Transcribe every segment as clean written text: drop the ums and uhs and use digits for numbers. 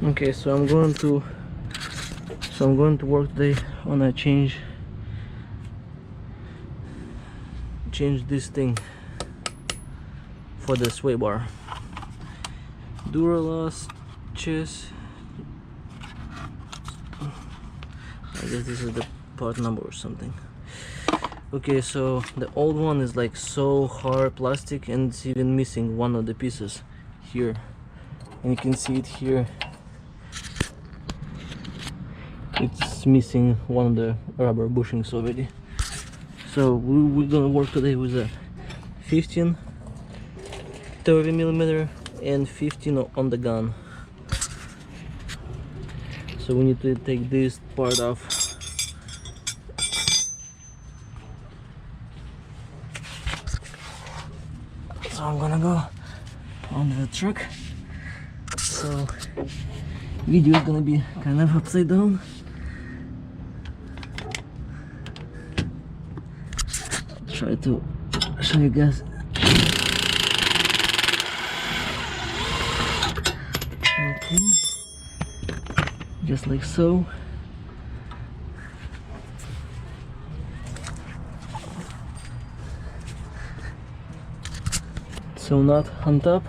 Okay, so I'm going to work today on a change this thing for the sway bar. Duralast chess. I guess this is the part number or something. Okay, so the old one is like so hard plastic, and it's even missing one of the pieces here, and you can see it here. It's missing one of the rubber bushings already. So we're gonna work today with a 15, 30mm, and 15 on the gun. So we need to take this part off. So I'm gonna go on the truck. So video is gonna be kind of upside down. I'll try to show you guys. Okay, just like so. So not on top,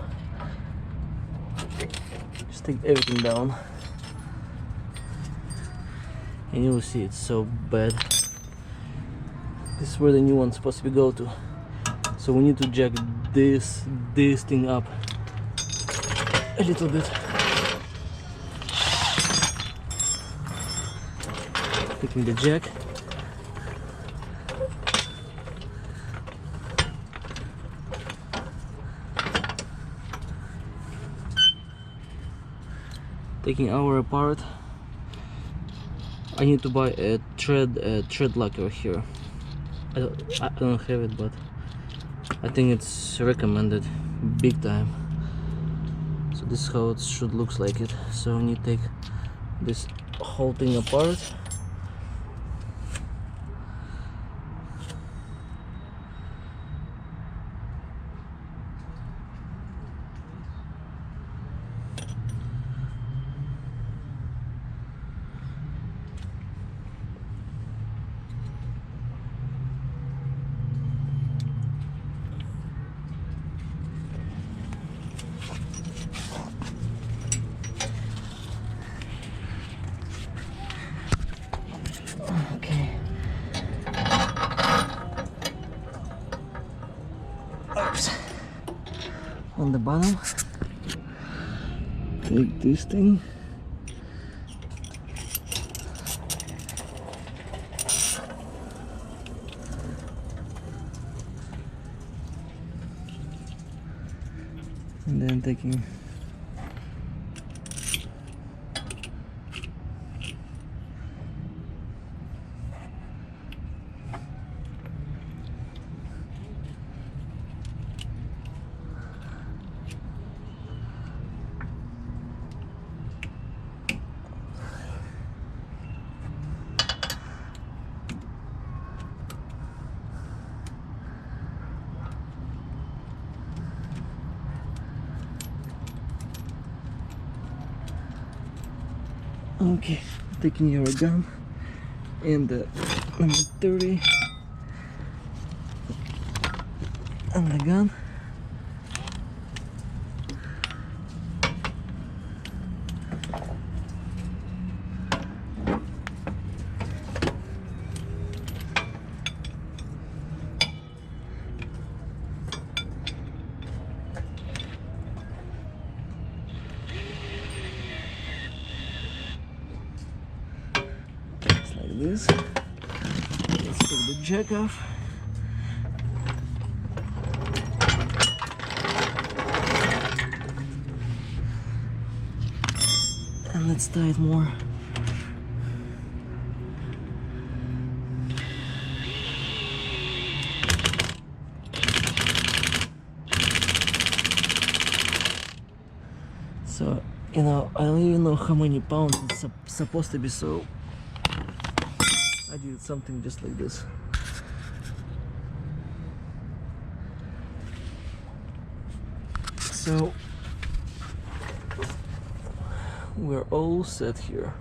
just take everything down and you will see it's so bad. This is where the new one's supposed to go to. So we need to jack this thing up a little bit. Taking the jack. Taking our apart. I need to buy a thread locker here. I don't have it, but I think it's recommended big time. So this is how it should looks like it. So we need to take this whole thing apart. On the bottom, take this thing, and then taking okay, taking your gun and the number 30 and the gun. This. Let's take the jack off. And let's tie it more. So, you know, I don't even know how many pounds it's supposed to be, so I did something just like this. So we're all set here.